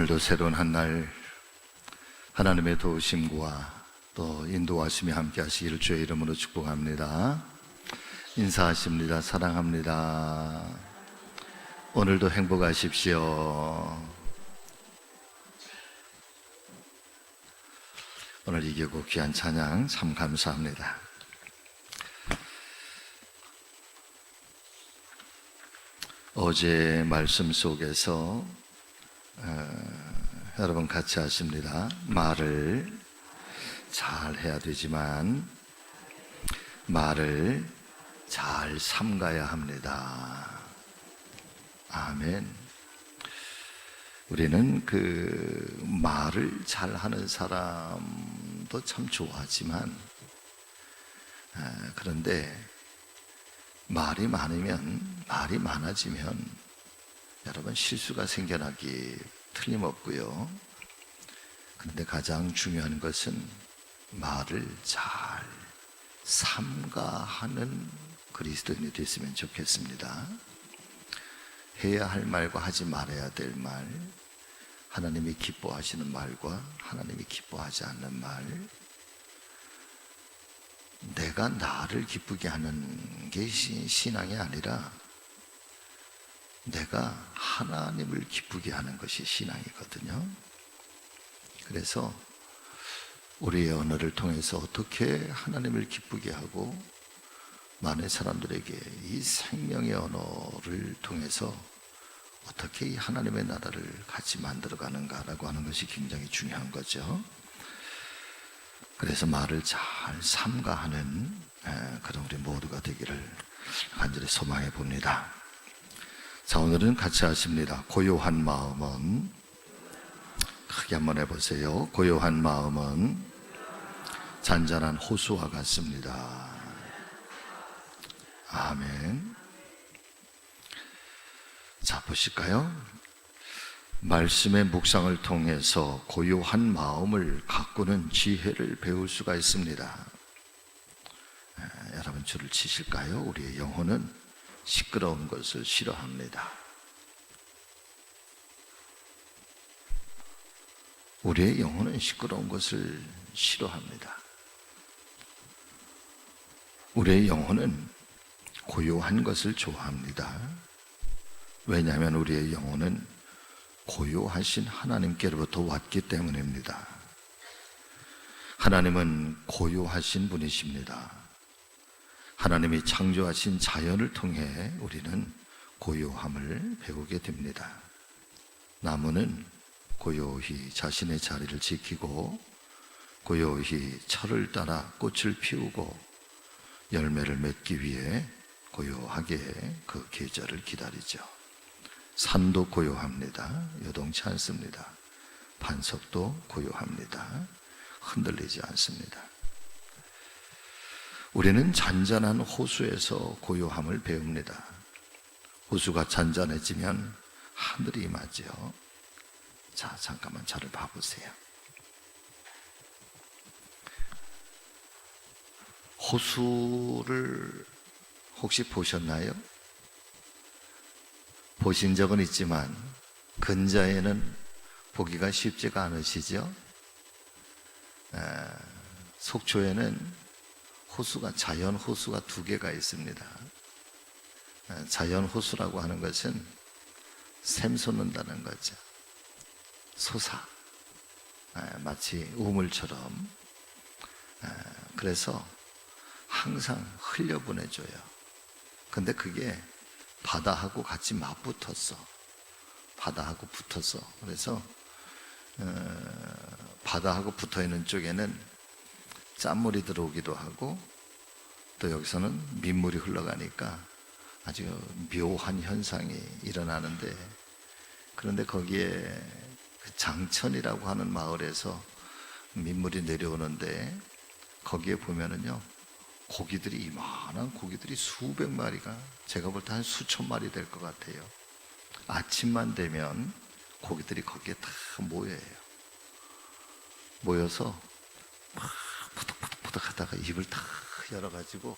오늘도 새로운 한 날 하나님의 도우심과 또 인도하심이 함께 하시기를 주의 이름으로 축복합니다. 인사하십니다. 사랑합니다. 오늘도 행복하십시오. 오늘 이 교구 귀한 찬양 참 감사합니다. 어제 말씀 속에서 여러분 같이 하십니다. 말을 잘 해야 되지만 말을 잘 삼가야 합니다. 아멘. 우리는 그 말을 잘하는 사람도 참 좋아하지만 그런데 말이 많아지면 여러분 실수가 생겨나기 틀림없고요. 그런데 가장 중요한 것은 말을 잘 삼가하는 그리스도인이 됐으면 좋겠습니다. 해야 할 말과 하지 말아야 될 말, 하나님이 기뻐하시는 말과 하나님이 기뻐하지 않는 말, 내가 나를 기쁘게 하는 게 신앙이 아니라 내가 하나님을 기쁘게 하는 것이 신앙이거든요. 그래서 우리의 언어를 통해서 어떻게 하나님을 기쁘게 하고 많은 사람들에게 이 생명의 언어를 통해서 어떻게 이 하나님의 나라를 같이 만들어가는가라고 하는 것이 굉장히 중요한 거죠. 그래서 말을 잘 삼가하는 그런 우리 모두가 되기를 간절히 소망해 봅니다. 자, 오늘은 같이 하십니다. 고요한 마음은, 크게 한번 해보세요. 고요한 마음은 잔잔한 호수와 같습니다. 아멘. 자, 보실까요? 말씀의 묵상을 통해서 고요한 마음을 가꾸는 지혜를 배울 수가 있습니다. 여러분 줄을 치실까요? 우리의 영혼은 시끄러운 것을 싫어합니다. 우리의 영혼은 시끄러운 것을 싫어합니다. 우리의 영혼은 고요한 것을 좋아합니다. 왜냐하면 우리의 영혼은 고요하신 하나님께로부터 왔기 때문입니다. 하나님은 고요하신 분이십니다. 하나님이 창조하신 자연을 통해 우리는 고요함을 배우게 됩니다. 나무는 고요히 자신의 자리를 지키고 고요히 철을 따라 꽃을 피우고 열매를 맺기 위해 고요하게 그 계절을 기다리죠. 산도 고요합니다. 요동치 않습니다. 반석도 고요합니다. 흔들리지 않습니다. 우리는 잔잔한 호수에서 고요함을 배웁니다. 호수가 잔잔해지면 하늘이 임하죠. 자, 잠깐만 저를 봐보세요. 호수를 혹시 보셨나요? 보신 적은 있지만 근자에는 보기가 쉽지가 않으시죠? 속초에는 호수가, 자연 호수가 2개가 있습니다. 자연 호수라고 하는 것은 샘 솟는다는 거죠. 솟아, 마치 우물처럼. 그래서 항상 흘려보내줘요. 근데 그게 바다하고 같이 맞붙었어. 바다하고 붙어서. 그래서 바다하고 붙어있는 쪽에는 짠물이 들어오기도 하고 또 여기서는 민물이 흘러가니까 아주 묘한 현상이 일어나는데, 그런데 거기에 그 장천이라고 하는 마을에서 민물이 내려오는데 거기에 보면은요, 고기들이, 이만한 고기들이 수백 마리가, 제가 볼 때 한 수천 마리 될 것 같아요. 아침만 되면 고기들이 거기에 다 모여요. 모여서 막 푸덕푸덕 하다가 입을 다 열어가지고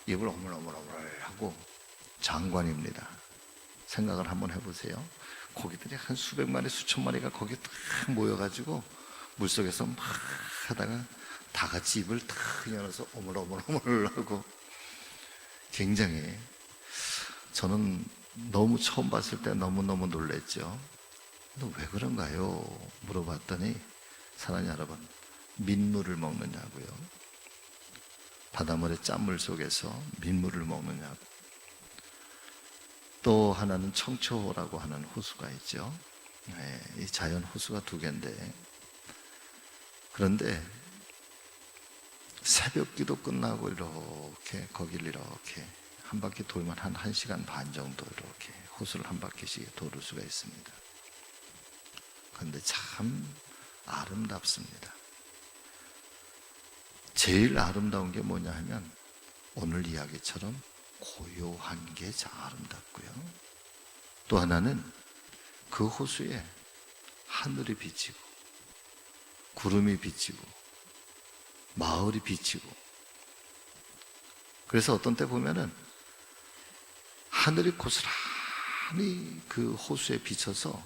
입을 어물어물어물 하고, 장관입니다. 생각을 한번 해보세요. 고기들이 한 수백 마리, 수천 마리가 거기에 딱 모여가지고 물속에서 막 하다가 다 같이 입을 탁 열어서 오물오물 하고, 굉장히 저는 너무 처음 봤을 때 너무너무 놀랬죠. 너 왜 그런가요? 물어봤더니, 사랑하는 여러분, 민물을 먹느냐고요. 바닷물의 짠물 속에서 민물을 먹느냐고. 또 하나는 청초호라고 하는 호수가 있죠. 네, 이 자연 호수가 두 개인데, 그런데 새벽 기도 끝나고 이렇게 거기를 이렇게 한 바퀴 돌면 한 1시간 반 정도 이렇게 호수를 한 바퀴씩 돌을 수가 있습니다. 그런데 참 아름답습니다. 제일 아름다운 게 뭐냐 하면 오늘 이야기처럼 고요한 게 참 아름답고요. 또 하나는 그 호수에 하늘이 비치고 구름이 비치고 마을이 비치고, 그래서 어떤 때 보면은 하늘이 고스란히 그 호수에 비쳐서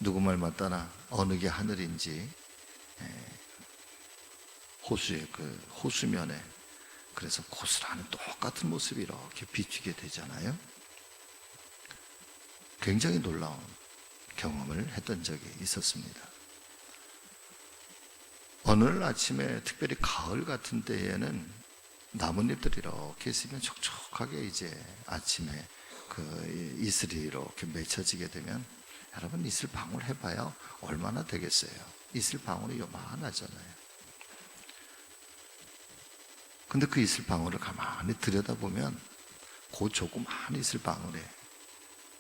누구 말 맞다나 어느 게 하늘인지 호수의 그 호수면에 그래서 고스란히 똑같은 모습이 이렇게 비치게 되잖아요. 굉장히 놀라운 경험을 했던 적이 있었습니다. 어느 날 아침에 특별히 가을 같은 때에는 나뭇잎들이 이렇게 있으면 촉촉하게 이제 아침에 그 이슬이 이렇게 맺혀지게 되면, 여러분 이슬 방울 해봐야 얼마나 되겠어요. 이슬 방울이 요만하잖아요. 근데 그 이슬 방울을 가만히 들여다보면 그 조그만 이슬 방울에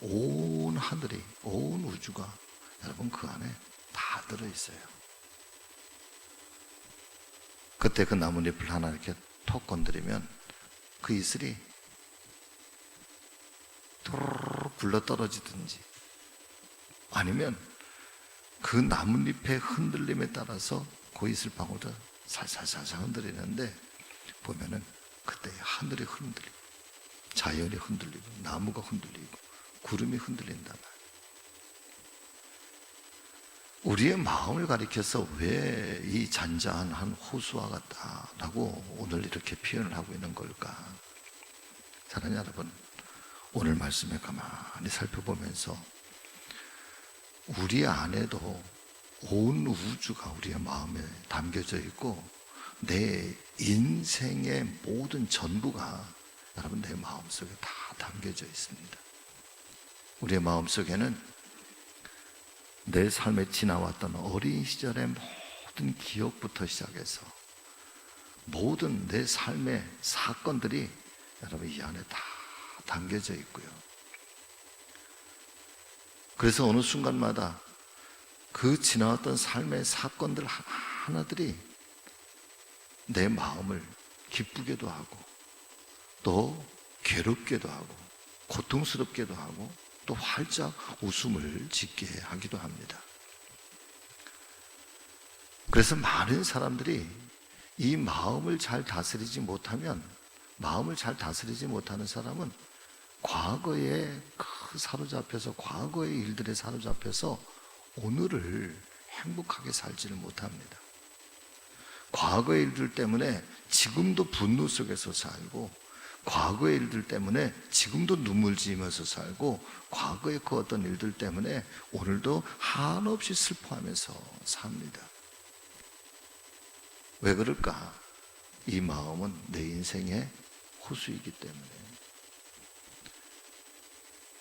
온 하늘이, 온 우주가 여러분 그 안에 다 들어있어요. 그때 그 나뭇잎을 하나 이렇게 톡 건드리면 그 이슬이 또르르 굴러 떨어지든지, 아니면 그 나뭇잎의 흔들림에 따라서 그 이슬 방울도 살살살살 흔들리는데, 보면은 그때 하늘이 흔들리고 자연이 흔들리고 나무가 흔들리고 구름이 흔들린단 말이에요. 우리의 마음을 가리켜서 왜 이 잔잔한 호수와 같다라고 오늘 이렇게 표현을 하고 있는 걸까? 사랑하는 여러분, 오늘 말씀에 가만히 살펴보면서 우리 안에도 온 우주가 우리의 마음에 담겨져 있고, 내 인생의 모든 전부가 여러분 내 마음속에 다 담겨져 있습니다. 우리의 마음속에는 내 삶에 지나왔던 어린 시절의 모든 기억부터 시작해서 모든 내 삶의 사건들이 여러분 이 안에 다 담겨져 있고요. 그래서 어느 순간마다 그 지나왔던 삶의 사건들 하나하나들이 내 마음을 기쁘게도 하고 또 괴롭게도 하고 고통스럽게도 하고 또 활짝 웃음을 짓게 하기도 합니다. 그래서 많은 사람들이 이 마음을 잘 다스리지 못하면, 마음을 잘 다스리지 못하는 사람은 과거에 사로잡혀서, 과거의 일들에 사로잡혀서 오늘을 행복하게 살지를 못합니다. 과거의 일들 때문에 지금도 분노 속에서 살고, 과거의 일들 때문에 지금도 눈물 지으면서 살고, 과거의 그 어떤 일들 때문에 오늘도 한없이 슬퍼하면서 삽니다. 왜 그럴까? 이 마음은 내 인생의 호수이기 때문에.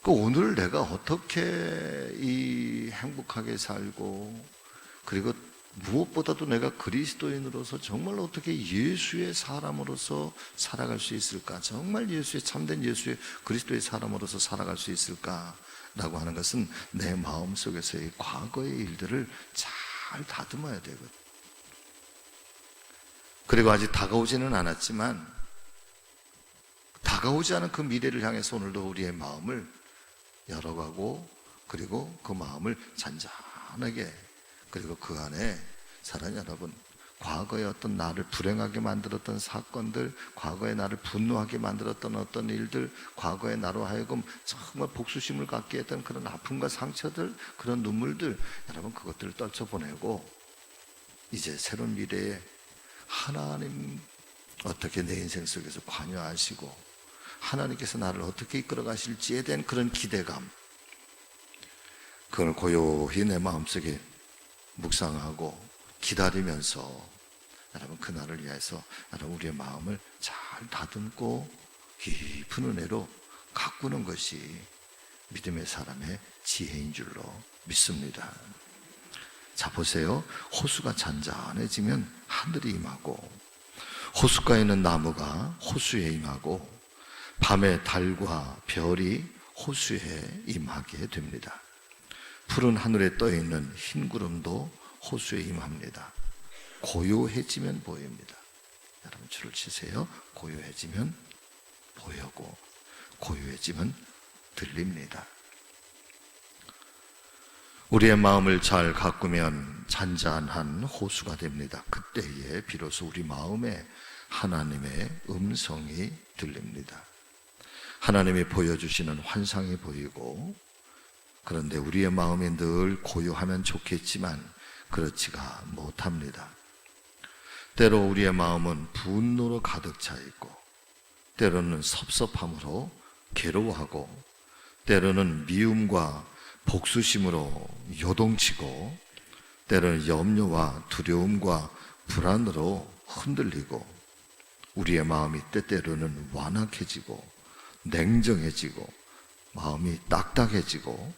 오늘 내가 어떻게 이 행복하게 살고, 그리고 무엇보다도 내가 그리스도인으로서 정말 어떻게 예수의 사람으로서 살아갈 수 있을까? 정말 예수의 참된 예수의 그리스도의 사람으로서 살아갈 수 있을까라고 하는 것은 내 마음속에서의 과거의 일들을 잘 다듬어야 되거든. 그리고 아직 다가오지는 않았지만 다가오지 않은 그 미래를 향해서 오늘도 우리의 마음을 열어가고, 그리고 그 마음을 잔잔하게, 그리고 그 안에 사랑하는 여러분, 과거에 어떤 나를 불행하게 만들었던 사건들, 과거에 나를 분노하게 만들었던 어떤 일들, 과거에 나로 하여금 정말 복수심을 갖게 했던 그런 아픔과 상처들, 그런 눈물들, 여러분 그것들을 떨쳐보내고 이제 새로운 미래에 하나님 어떻게 내 인생 속에서 관여하시고 하나님께서 나를 어떻게 이끌어 가실지에 대한 그런 기대감, 그걸 고요히 내 마음속에 묵상하고 기다리면서 여러분 그날을 위해서 여러분 우리의 마음을 잘 다듬고 깊은 은혜로 가꾸는 것이 믿음의 사람의 지혜인 줄로 믿습니다. 자 보세요. 호수가 잔잔해지면 하늘이 임하고 호숫가에 있는 나무가 호수에 임하고 밤에 달과 별이 호수에 임하게 됩니다. 푸른 하늘에 떠있는 흰 구름도 호수에 임합니다. 고요해지면 보입니다. 여러분 줄을 치세요. 고요해지면 보여고 고요해지면 들립니다. 우리의 마음을 잘 가꾸면 잔잔한 호수가 됩니다. 그때에 비로소 우리 마음에 하나님의 음성이 들립니다. 하나님이 보여주시는 환상이 보이고, 그런데 우리의 마음이 늘 고요하면 좋겠지만 그렇지가 못합니다. 때로 우리의 마음은 분노로 가득 차 있고, 때로는 섭섭함으로 괴로워하고, 때로는 미움과 복수심으로 요동치고, 때로는 염려와 두려움과 불안으로 흔들리고, 우리의 마음이 때때로는 완악해지고 냉정해지고 마음이 딱딱해지고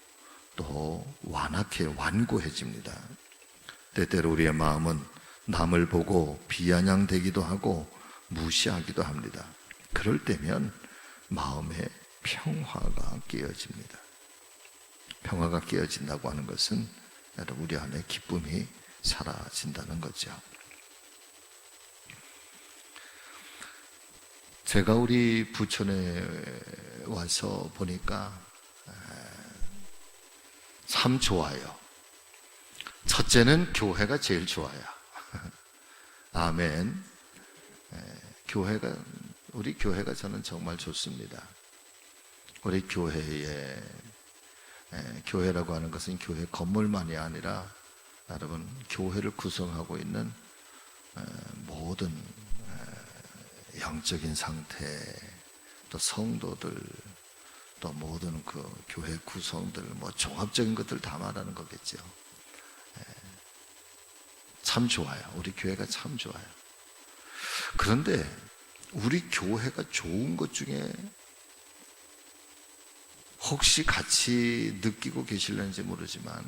또 완고해집니다. 때때로 우리의 마음은 남을 보고 비아냥대기도 하고 무시하기도 합니다. 그럴 때면 마음에 평화가 깨어집니다. 평화가 깨어진다고 하는 것은 여러분 우리 안에 기쁨이 사라진다는 거죠. 제가 우리 부천에 와서 보니까 참 좋아요. 첫째는 교회가 제일 좋아요. 아멘. 우리 교회가 저는 정말 좋습니다. 우리 교회라고 하는 것은 교회 건물만이 아니라 여러분 교회를 구성하고 있는 모든 영적인 상태, 또 성도들, 또 모든 그 교회 구성들, 종합적인 것들 다 말하는 거겠죠. 참 좋아요. 우리 교회가 참 좋아요. 그런데 우리 교회가 좋은 것 중에 혹시 같이 느끼고 계실는지 모르지만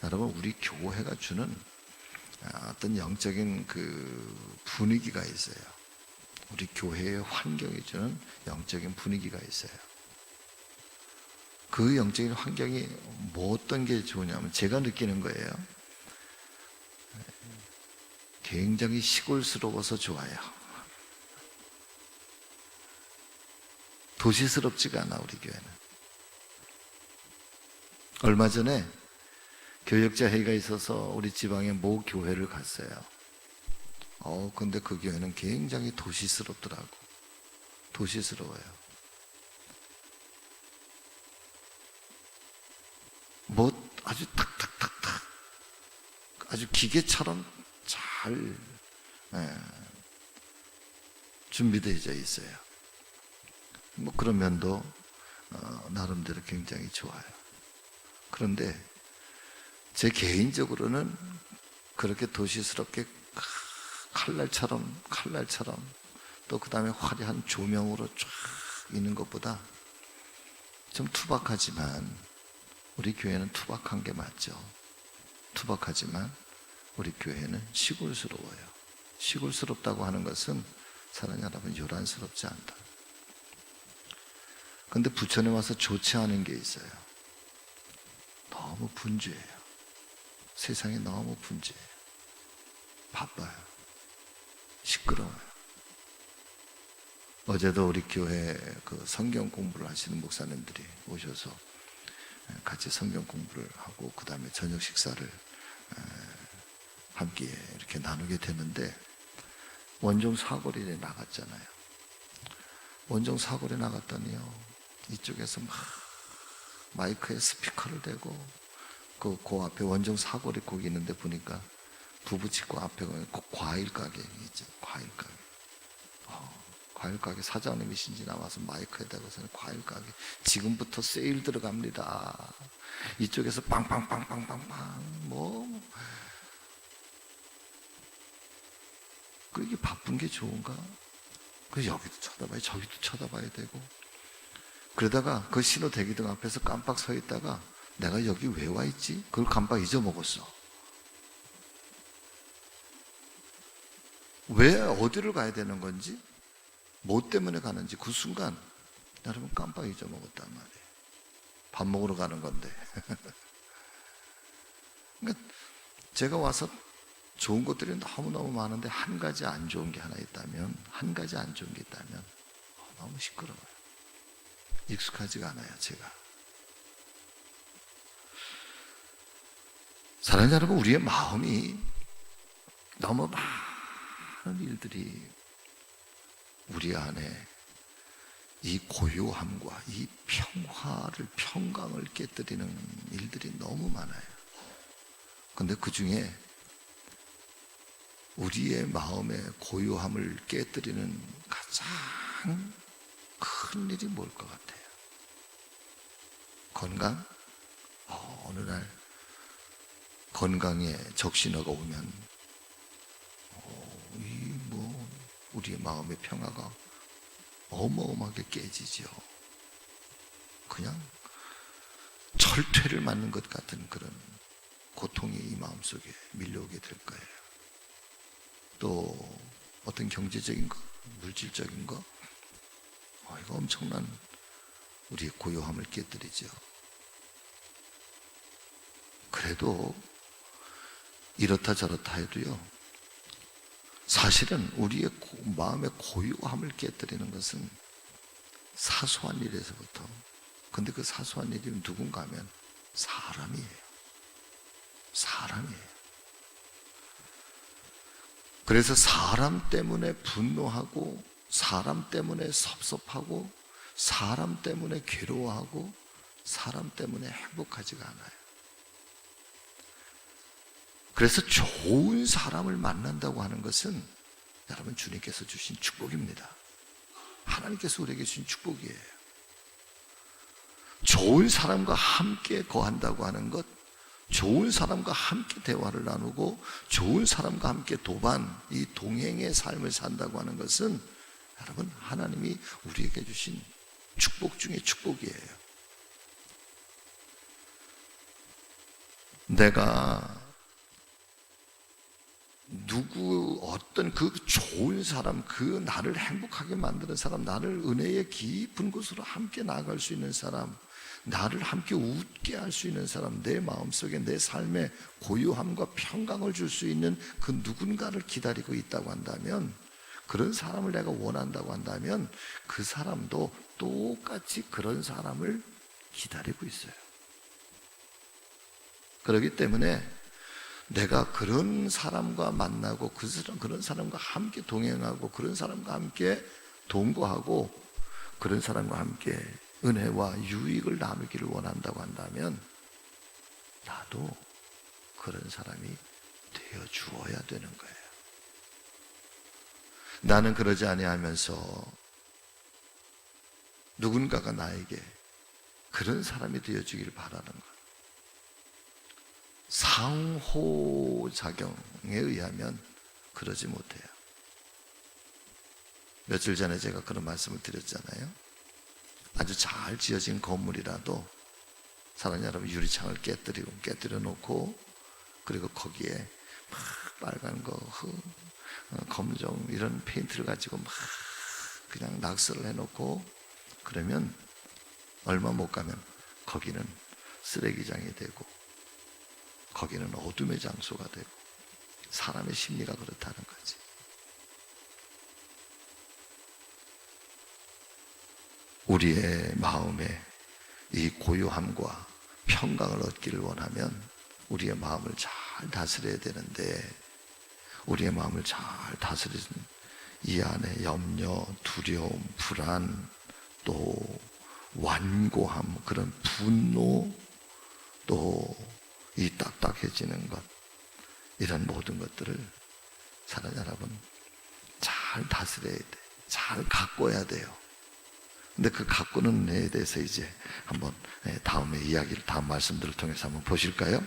여러분 우리 교회가 주는 어떤 영적인 그 분위기가 있어요. 우리 교회의 환경이 주는 영적인 분위기가 있어요. 그 영적인 환경이 어떤 게 좋으냐면 제가 느끼는 거예요. 굉장히 시골스러워서 좋아요. 도시스럽지가 않아 우리 교회는. 얼마 전에 교역자 회의가 있어서 우리 지방의 모 교회를 갔어요. 근데 그 교회는 굉장히 도시스럽더라고. 도시스러워요. 아주 탁탁탁탁 아주 기계처럼 잘 준비되어 있어요. 그런 면도 나름대로 굉장히 좋아요. 그런데 제 개인적으로는 그렇게 도시스럽게 칼날처럼 또 그 다음에 화려한 조명으로 쫙 있는 것보다 좀 투박하지만, 우리 교회는 투박한 게 맞죠. 투박하지만 우리 교회는 시골스러워요. 시골스럽다고 하는 것은 사랑하는 여러분 요란스럽지 않다. 근데 부천에 와서 좋지 않은 게 있어요. 너무 분주해요. 세상이 너무 분주해요. 바빠요. 시끄러워요. 어제도 우리 교회 그 성경 공부를 하시는 목사님들이 오셔서 같이 성경 공부를 하고 그 다음에 저녁 식사를 함께 이렇게 나누게 되는데, 원종 사거리에 나갔잖아요. 원종 사거리에 나갔더니요, 이쪽에서 막 마이크에 스피커를 대고 그 앞에 원종 사거리 거기 있는데 보니까 부부치고 앞에 과일 가게 있죠. 과일 가게. 과일 가게 사장님이신지 나와서 마이크에 대고서 과일 가게 지금부터 세일 들어갑니다. 이쪽에서 빵빵빵빵빵빵 그렇게 바쁜 게 좋은가? 그 여기도 쳐다봐야 저기도 쳐다봐야 되고, 그러다가 그 신호 대기등 앞에서 깜빡 서 있다가 내가 여기 왜 와 있지? 그걸 깜빡 잊어먹었어. 왜 어디를 가야 되는 건지, 뭐 때문에 가는지 그 순간 여러분 깜빡 잊어먹었단 말이에요. 밥 먹으러 가는 건데. 그러니까 제가 와서 좋은 것들이 너무너무 많은데 한 가지 안 좋은 게 하나 있다면, 너무 시끄러워요. 익숙하지가 않아요, 제가. 사랑하는 여러분, 우리의 마음이 너무 많은 일들이 우리 안에 이 고요함과 이 평강을 깨뜨리는 일들이 너무 많아요. 그런데 그 중에 우리의 마음의 고요함을 깨뜨리는 가장 큰 일이 뭘 것 같아요? 건강? 어느 날 건강에 적신호가 오면 우리의 마음의 평화가 어마어마하게 깨지죠. 그냥 철퇴를 맞는 것 같은 그런 고통이 이 마음속에 밀려오게 될 거예요. 또 어떤 경제적인 거, 물질적인 거, 이거 엄청난 우리의 고요함을 깨뜨리죠. 그래도 이렇다 저렇다 해도요, 사실은 우리의 마음의 고요함을 깨뜨리는 것은 사소한 일에서부터, 근데 그 사소한 일이 누군가 하면 사람이에요. 그래서 사람 때문에 분노하고, 사람 때문에 섭섭하고, 사람 때문에 괴로워하고, 사람 때문에 행복하지가 않아요. 그래서 좋은 사람을 만난다고 하는 것은 여러분 주님께서 주신 축복입니다. 하나님께서 우리에게 주신 축복이에요. 좋은 사람과 함께 거한다고 하는 것, 좋은 사람과 함께 대화를 나누고 좋은 사람과 함께 이 동행의 삶을 산다고 하는 것은 여러분 하나님이 우리에게 주신 축복 중에 축복이에요. 내가 어떤 그 좋은 사람, 그 나를 행복하게 만드는 사람, 나를 은혜의 깊은 곳으로 함께 나아갈 수 있는 사람, 나를 함께 웃게 할 수 있는 사람, 내 마음속에 내 삶에 고요함과 평강을 줄 수 있는 그 누군가를 기다리고 있다고 한다면, 그런 사람을 내가 원한다고 한다면 그 사람도 똑같이 그런 사람을 기다리고 있어요. 그렇기 때문에 내가 그런 사람과 만나고 그런 사람과 함께 동행하고 그런 사람과 함께 동거하고 그런 사람과 함께 은혜와 유익을 나누기를 원한다고 한다면 나도 그런 사람이 되어 주어야 되는 거예요. 나는 그러지 아니하면서 누군가가 나에게 그런 사람이 되어 주기를 바라는 것. 상호작용에 의하면 그러지 못해요. 며칠 전에 제가 그런 말씀을 드렸잖아요. 아주 잘 지어진 건물이라도 사랑하는 여러분, 유리창을 깨뜨려 놓고, 그리고 거기에 막 빨간 거, 검정 이런 페인트를 가지고 막 그냥 낙서를 해놓고 그러면 얼마 못 가면 거기는 쓰레기장이 되고 거기는 어둠의 장소가 되고, 사람의 심리가 그렇다는 거지. 우리의 마음에 이 고요함과 평강을 얻기를 원하면 우리의 마음을 잘 다스려야 되는데, 우리의 마음을 잘 다스리는 이 안에 염려, 두려움, 불안, 또 완고함, 그런 분노, 또 이 딱딱해지는 것, 이런 모든 것들을 사랑하는 여러분 잘 다스려야 돼. 잘 가꿔야 돼요. 근데 그 가꾸는 애에 대해서 이제 한번 다음 말씀들을 통해서 한번 보실까요?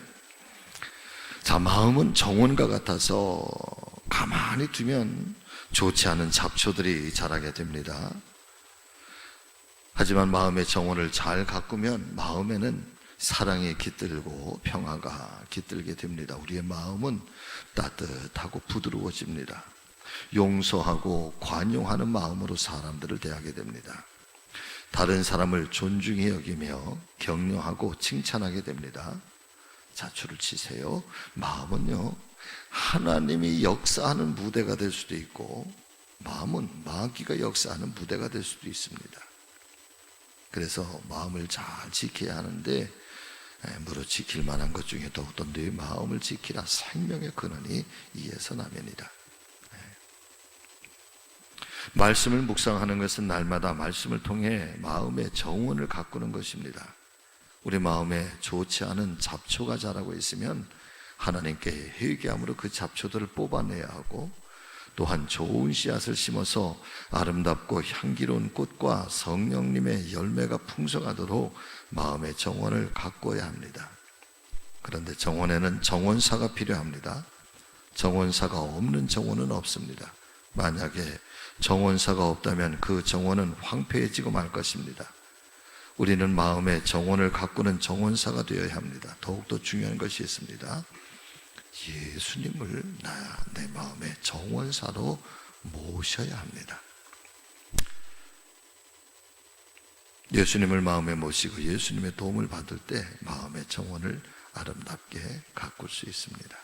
자, 마음은 정원과 같아서 가만히 두면 좋지 않은 잡초들이 자라게 됩니다. 하지만 마음의 정원을 잘 가꾸면 마음에는 사랑이 깃들고 평화가 깃들게 됩니다. 우리의 마음은 따뜻하고 부드러워집니다. 용서하고 관용하는 마음으로 사람들을 대하게 됩니다. 다른 사람을 존중히 여기며 격려하고 칭찬하게 됩니다. 자초를 치세요. 마음은요, 하나님이 역사하는 무대가 될 수도 있고, 마음은 마귀가 역사하는 무대가 될 수도 있습니다. 그래서 마음을 잘 지켜야 하는데, 무릇 지킬 만한 것 중에 더욱더 내 마음을 지키라. 생명의 근원이 이에서 나면이다. 말씀을 묵상하는 것은 날마다 말씀을 통해 마음의 정원을 가꾸는 것입니다. 우리 마음에 좋지 않은 잡초가 자라고 있으면 하나님께 회개함으로 그 잡초들을 뽑아내야 하고, 또한 좋은 씨앗을 심어서 아름답고 향기로운 꽃과 성령님의 열매가 풍성하도록 마음의 정원을 가꿔야 합니다. 그런데 정원에는 정원사가 필요합니다. 정원사가 없는 정원은 없습니다. 만약에 정원사가 없다면 그 정원은 황폐해지고 말 것입니다. 우리는 마음의 정원을 가꾸는 정원사가 되어야 합니다. 더욱더 중요한 것이 있습니다. 예수님을 내 마음의 정원사로 모셔야 합니다. 예수님을 마음에 모시고 예수님의 도움을 받을 때 마음의 정원을 아름답게 가꿀 수 있습니다.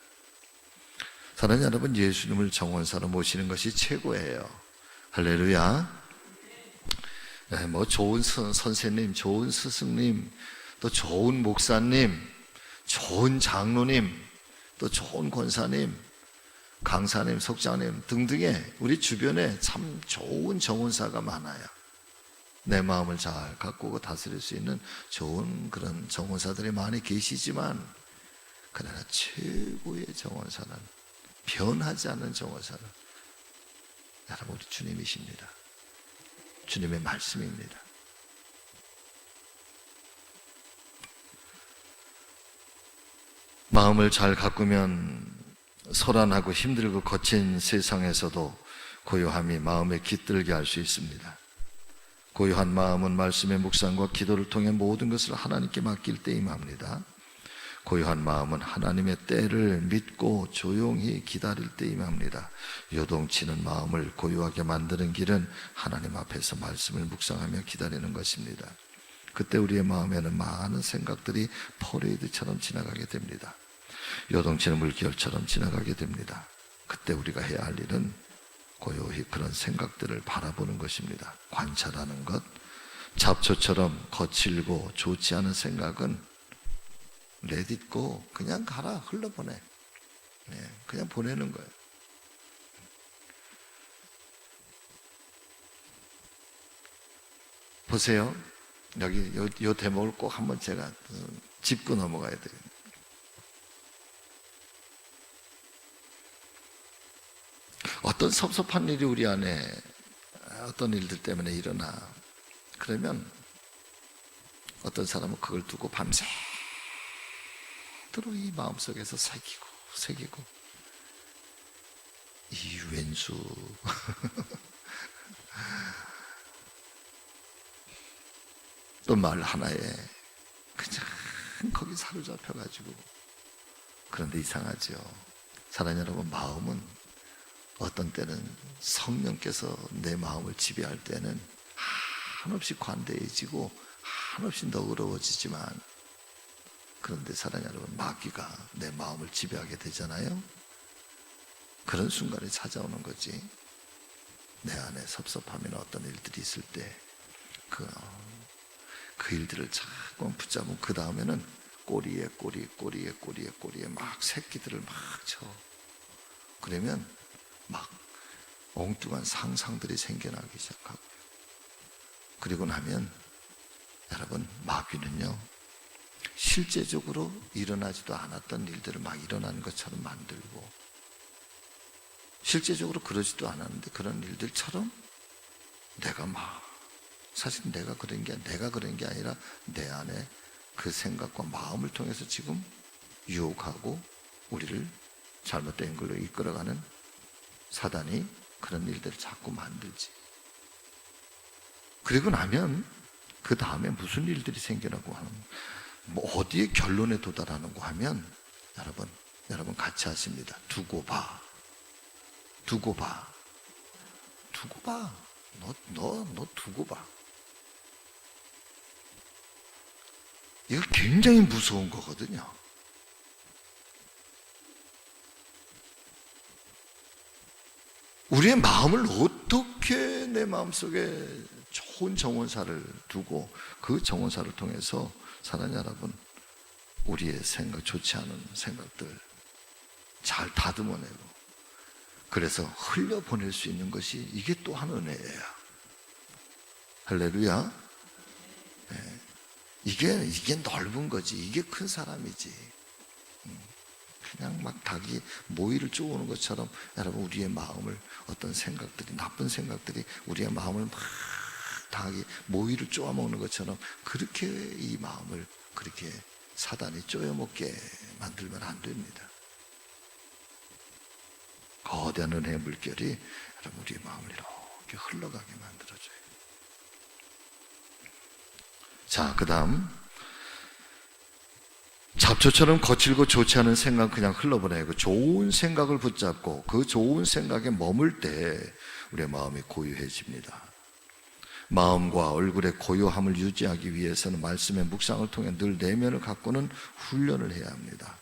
사랑하는 여러분, 예수님을 정원사로 모시는 것이 최고예요. 할렐루야. 좋은 선생님, 좋은 스승님, 또 좋은 목사님, 좋은 장로님, 또 좋은 권사님, 강사님, 속장님 등등의 우리 주변에 참 좋은 정원사가 많아요. 내 마음을 잘 가꾸고 다스릴 수 있는 좋은 그런 정원사들이 많이 계시지만, 그러나 최고의 정원사는, 변하지 않는 정원사는 여러분 우리 주님이십니다. 주님의 말씀입니다. 마음을 잘 가꾸면 소란하고 힘들고 거친 세상에서도 고요함이 마음에 깃들게 할 수 있습니다. 고요한 마음은 말씀의 묵상과 기도를 통해 모든 것을 하나님께 맡길 때 임합니다. 고요한 마음은 하나님의 때를 믿고 조용히 기다릴 때 임합니다. 요동치는 마음을 고요하게 만드는 길은 하나님 앞에서 말씀을 묵상하며 기다리는 것입니다. 그때 우리의 마음에는 많은 생각들이 퍼레이드처럼 지나가게 됩니다. 요동치는 물결처럼 지나가게 됩니다. 그때 우리가 해야 할 일은 고요히 그런 생각들을 바라보는 것입니다. 관찰하는 것. 잡초처럼 거칠고 좋지 않은 생각은 let it go, 그냥 가라, 흘러보내. 그냥 보내는 거예요. 보세요. 여기 요 대목을 꼭 한번 제가 짚고 넘어가야 돼요. 어떤 섭섭한 일이 우리 안에 어떤 일들 때문에 일어나, 그러면 어떤 사람은 그걸 두고 밤새 도록 이 마음속에서 새기고 이 왼수 또 말 하나에 그냥 거기 사로잡혀가지고. 그런데 이상하죠. 사랑하는 여러분, 마음은 어떤 때는 성령께서 내 마음을 지배할 때는 한없이 관대해지고 한없이 너그러워지지만, 그런데 사랑하는 여러분, 마귀가 내 마음을 지배하게 되잖아요. 그런 순간이 찾아오는 거지. 내 안에 섭섭하면 어떤 일들이 있을 때 그 일들을 자꾸 붙잡으면 그 다음에는 꼬리에 막 새끼들을 막 쳐. 그러면 막 엉뚱한 상상들이 생겨나기 시작하고요. 그리고 나면 여러분, 마귀는요, 실제적으로 일어나지도 않았던 일들을 막 일어나는 것처럼 만들고, 실제적으로 그러지도 않았는데 그런 일들처럼 내가 사실 내가 그런 게 아니라 내 안에 그 생각과 마음을 통해서 지금 유혹하고 우리를 잘못된 걸로 이끌어가는 사단이 그런 일들을 자꾸 만들지. 그리고 나면 그 다음에 무슨 일들이 생기라고 하는, 어디에 결론에 도달하는고 하면, 여러분 같이 하십니다. 두고 봐. 너 두고 봐. 이거 굉장히 무서운 거거든요. 우리의 마음을 어떻게 내 마음속에 좋은 정원사를 두고 그 정원사를 통해서 사랑하는 여러분, 우리의 좋지 않은 생각들 잘 다듬어내고, 그래서 흘려보낼 수 있는 것이 이게 또한 은혜예요. 할렐루야. 네. 이게 넓은 거지. 이게 큰 사람이지. 그냥 막 닭이 모이를 쪼우는 것처럼 여러분, 우리의 마음을 어떤 생각들이, 나쁜 생각들이 우리의 마음을 막 닭이 모이를 쪼아먹는 것처럼 그렇게 이 마음을 그렇게 사단이 쪼여먹게 만들면 안 됩니다. 거대한 은혜의 물결이 여러분, 우리의 마음을 이렇게 흘러가게 만들어줘요. 자, 그 다음, 잡초처럼 거칠고 좋지 않은 생각 그냥 흘러보내고 좋은 생각을 붙잡고 그 좋은 생각에 머물 때 우리의 마음이 고요해집니다. 마음과 얼굴의 고요함을 유지하기 위해서는 말씀의 묵상을 통해 늘 내면을 가꾸는 훈련을 해야 합니다.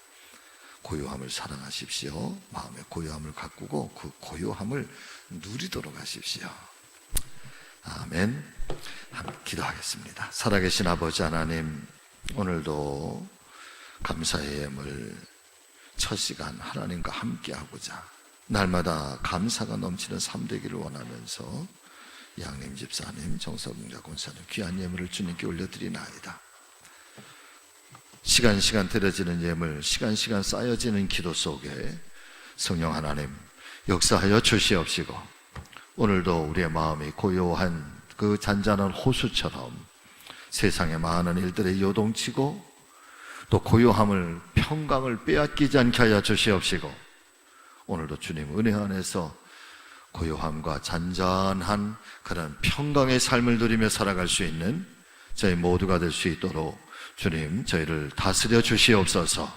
고요함을 사랑하십시오. 마음의 고요함을 가꾸고 그 고요함을 누리도록 하십시오. 아멘. 함께 기도하겠습니다. 살아계신 아버지 하나님, 오늘도 감사의 예물 첫 시간 하나님과 함께하고자 날마다 감사가 넘치는 삶 되기를 원하면서 양림 집사님, 정서봉자 권사님 귀한 예물을 주님께 올려드리나이다. 시간 드려지는 예물, 시간 쌓여지는 기도 속에 성령 하나님 역사하여 주시옵시고, 오늘도 우리의 마음이 고요한 그 잔잔한 호수처럼 세상의 많은 일들에 요동치고 또 고요함을, 평강을 빼앗기지 않게 하여 주시옵시고, 오늘도 주님 은혜 안에서 고요함과 잔잔한 그런 평강의 삶을 누리며 살아갈 수 있는 저희 모두가 될 수 있도록 주님 저희를 다스려 주시옵소서.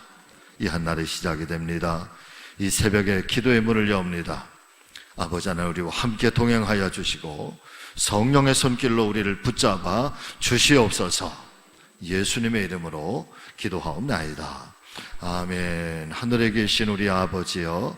이 한날의 시작이 됩니다. 이 새벽에 기도의 문을 여옵니다. 아버지 하나님, 우리와 함께 동행하여 주시고 성령의 손길로 우리를 붙잡아 주시옵소서. 예수님의 이름으로 기도하옵나이다. 아멘. 하늘에 계신 우리 아버지여,